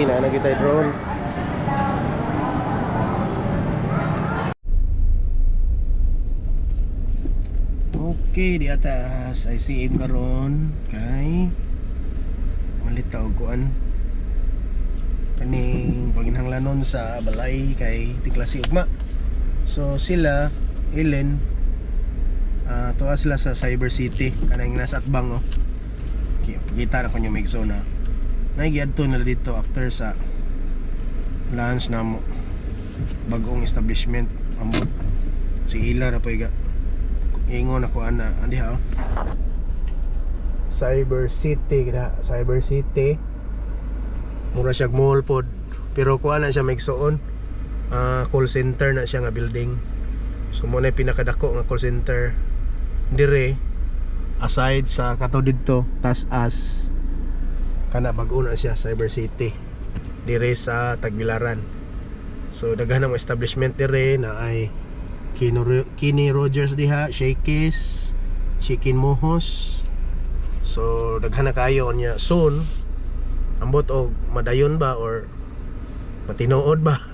na kita drone. Okay, di atas ICM karon kay malita og kuan kaning paginhanglanon sa balay kay Tiklasi Ugma. So sila Ellen tuwa sila sa Cyber City kanang nasa Atbang oh. Kita na ko yung Megso na nagiadto na dito after sa lunch na mo bagong establishment ambot si Ila na po iga ingon ako ana andi ha Cyber City na Cyber City mura siya mall pod pero kuan na siya Megsoon call center na siya nga building so mo na pinakadako nga call center dire aside sa kato dito tas as kana bag-o na siya Cyber City dire sa Tagbilaran so daghan ang establishment dire na ay Kini Rogers diha, Shakey's, Chicken Mohos. So daghan na kayo niya soon. Ambot og madayon ba or matinuod ba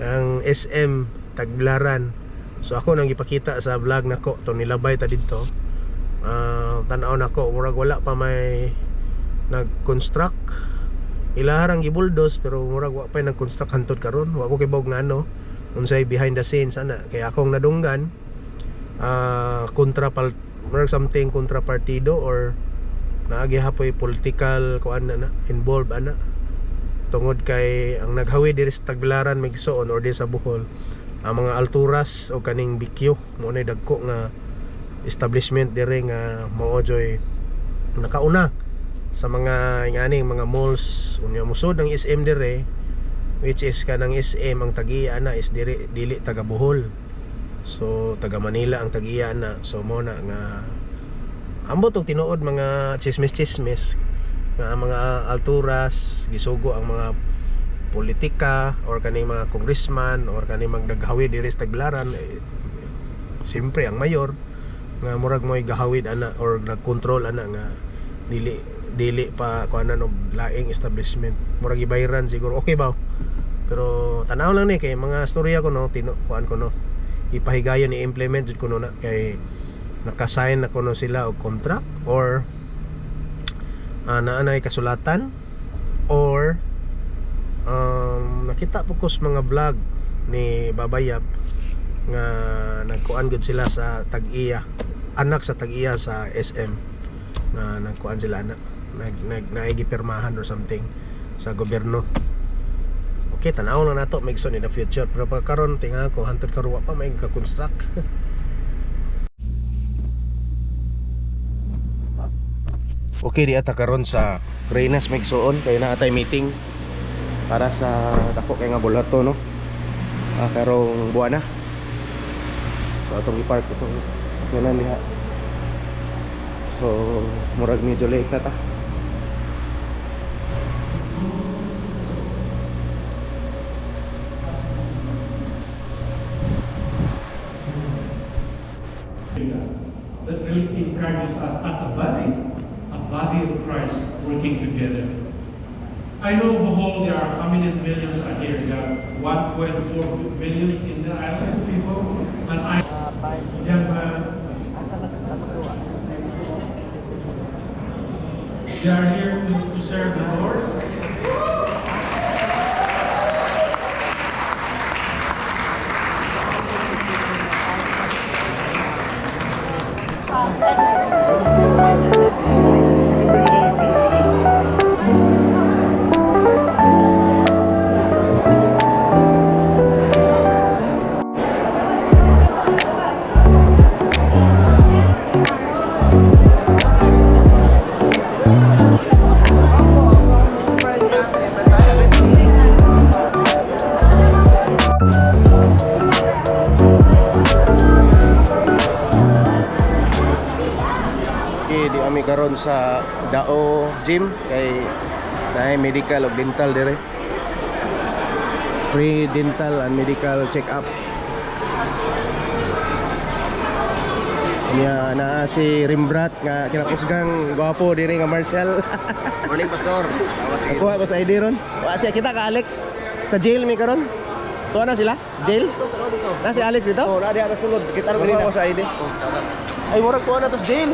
ang SM Tagbilaran. So ako nang ipakita sa vlog nako to nilabay ta didto. Tan-aw nako murag wala pa may nag-construct. Ilaharang gibuldos pero murag wa pa nag-construct hantod karon. Wa ko kibog nga ano. Unsay behind the scenes ana kaya akong nadunggan something kontrapartido or naagi hapoy political kuan na involved ana tungod kay ang naghawi diri sa Tagbilaran Megsoon or di sa Bohol ang mga alturas o kaning Bikyo mo na dagko nga establishment dire nga mao joy nakauna sa mga nganing mga malls unya musod ang SM dire which is kanang SM ang tag-iya na is dili taga Bohol so taga Manila ang tag-iya na so mo na nga ambot og tinuod mga chismis nga mga alturas gisugo ang mga politika or kaning mga congressman or kaning magdaghawi diri sa Tagbilaran siyempre ang mayor nga murag mo'y gahawid ana or nagkontrol ana nga dili pa kuanan og laing establishment murag ibayran siguro okay ba pero tanaw lang ni kay mga storya ko no kuan ko no ipahigayon ni implement jud ko no na kay nakasign na ko no sila og contract or naanay kasulatan or nakita po ko sa mga vlog ni Babayap nga nagkuan gud sila sa tag-iya anak sa tag-iya sa SM na nagkuan sila anak naigipirmahan or something sa gobyerno. Okay, tanaw lang nato Megsoon in the future pero pagkaron tinga ko hantod karon pa may ka-construct. Okay, di ata karon sa Reynas Megsoon kay naa tay meeting para sa dako kay nga bulato no. Karong buwan na. So atong i-park ito. Yan liha. So murag medyo late na ta. That really encourages us as a body of Christ working together. I know Bohol, there are how many millions are here? There are 1.4 millions in the islands people, and I, young man, they are here to serve the Lord. Karon sa Dao Gym kay naay medical ug dental dire. Free dental and medical check up. Niya na si Rembrandt nga kinakusgang gwapo diri nga Marshall. Morning, Pastor. Kuha ko sa ID ron. Wa siya kita ka Alex. Sa jail mi karon. Tuwa na sila? Jail? Na si Alex dito? Oh, nadi ana sulod. Kita ro Kuha ko sa ID. Ay murag tuwa na to sa jail.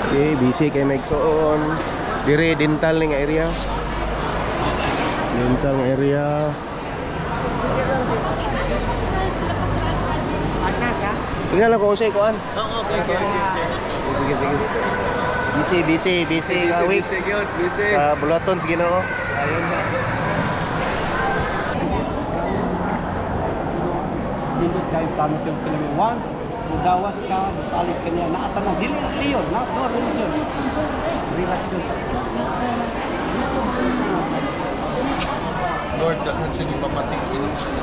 Okay, busy kay Megsoon. Dire dental ning area. Dental nga area. Tingnan lang kung unsay kuan. Okay. Busy nga week. Busy. Sa Bulaton sa Ginoo. Dili kayo promise yung pinag once mudawat ka musalig ka niya naata mo dili reliyon not no religion relax yun. Lord, daghan siya ni pamati inom siya.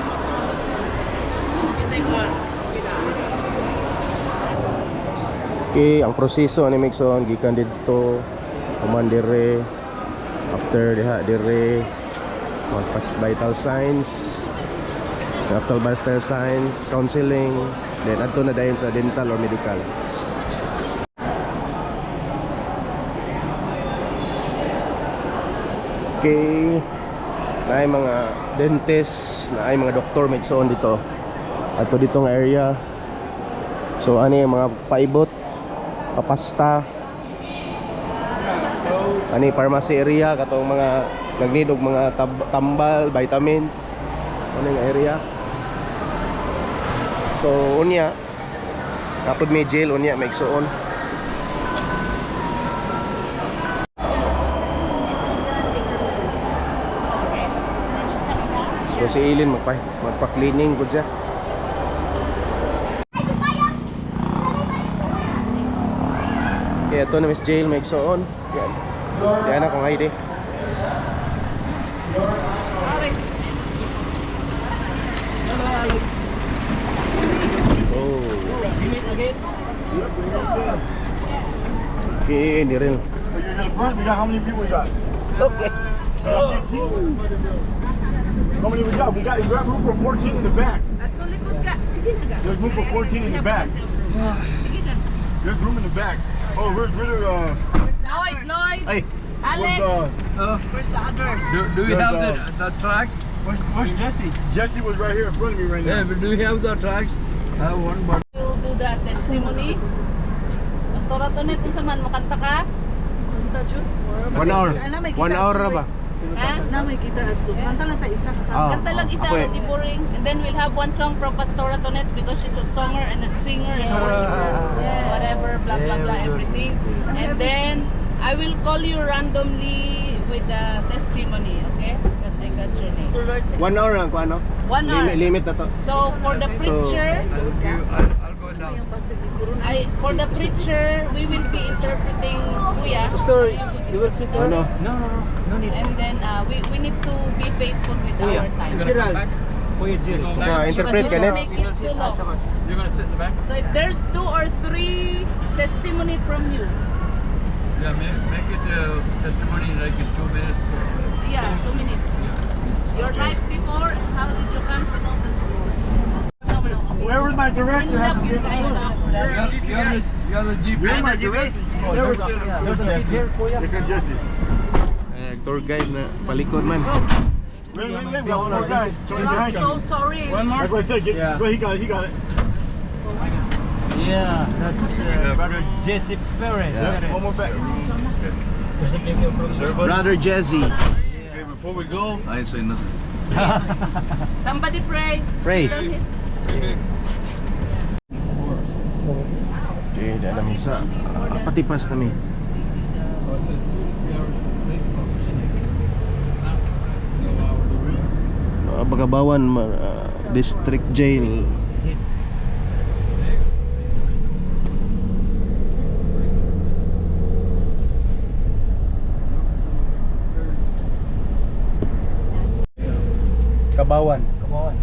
Okay, ang proseso ni Megson gikan dito human dire after diha dire vital signs, after vital signs, counseling, then adto na dayon sa dental or medical. Okay, naay mga dentist, naay mga doktor Megson dito. Ato dito nga area. So ani mga paibot, papasta, ani pharmacy area katong mga nagneed og mga tambal, vitamins, ano nga area. So unya kapod may jail unya may igsuon. So si Eileen magpa-cleaning gud siya. Kaya ito na Miss Jail may igsuon. Yan. Yan akong ID. Oh. Okay, hindi rin. You're in the front, we got how many people we got? Okay. How many we got? We got room for 14 in the back. There's room for 14 in the back. There's room in the back. Oh, where's Lloyd, Ay, Alex, where's the others? Do we have the tracks? Where's Jesse? Jesse was right here in front of me right Yeah, now. but do we have the tracks? I have one but We'll do the testimony. Pastora Tonet, kung saan man, makanta ka? Kanta, Jud? 1 hour. 1 hour na ba? Ha? Na may kita ato. Kanta lang tayo isa. Kanta lang isa, ako eh. hindi boring. And then we'll have one song from Pastora Tonet because she's a songer and a singer and a worshiper. Whatever, blah, blah, blah, everything. And then, I will call you randomly with the testimony, okay? Because I got your name. 1 hour lang kung ano? 1 hour. Limit na to. So, for the preacher, I'll go down. for the preacher, we will be interpreting Kuya. Sorry, you will sit there. Ano? No need. And then we need to be faithful with our time. Gerald. Kuya Jill. Interpret ka Because net? we make it so long. You're gonna sit in the back? So if there's 2 or 3 testimony from you, Yeah, make it testimony like in 2 minutes. yeah, 2 minutes. Your life before and how did you come to know the Lord? Whoever's my director has to You give guys us. You have the You're my GPS. director. Never get There's a seat here, Kuya. Because Jesse. Tour guide na palikod man. Wait, we got 4 guys. Join I'm behind so you. sorry. That's what I said. Yeah. Well, he got it. Yeah, that's Brother Jesse Perez. Yeah. One more back. There's a picture from Brother Jesse. Okay, before we go, I ain't saying nothing. Somebody pray. Pray. Don't hit. Okay, dahil namin sa patipas namin. Bagabawan District Jail. Kabawan.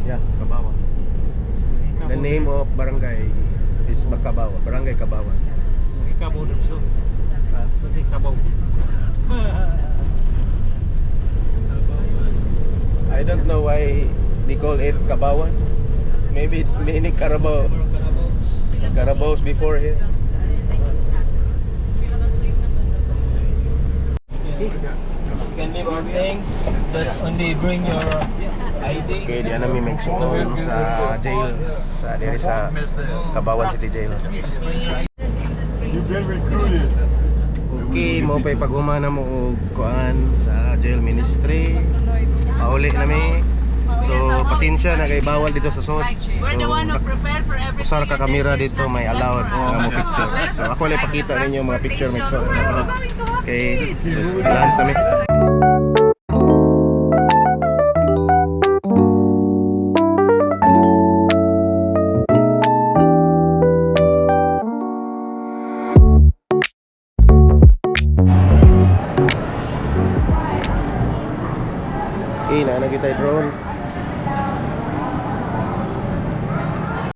Yeah, Kabawan. The name of barangay is Bakabawa, Barangay Kabawan. Ikabaw na so. Ikabaw. I don't know why they call it Kabawan. Maybe many Carabaos before here. Can be more things, just only bring your ID. Okay, di namin may suon sa jail sa diri sa Kabawan City Jail. You've been recruited. Okay, mo pa'y pag-humana mo og kuan sa jail ministry. Pauli nami. So, pasensya na kay bawal dito sa sod. We're the one who So, prepare for everything. usar ka and then kamera there's dito may nothing allowed left for nga mo us. picture. So, ako lang pakita ninyo mga picture may Transportation. so. Okay, balance nami.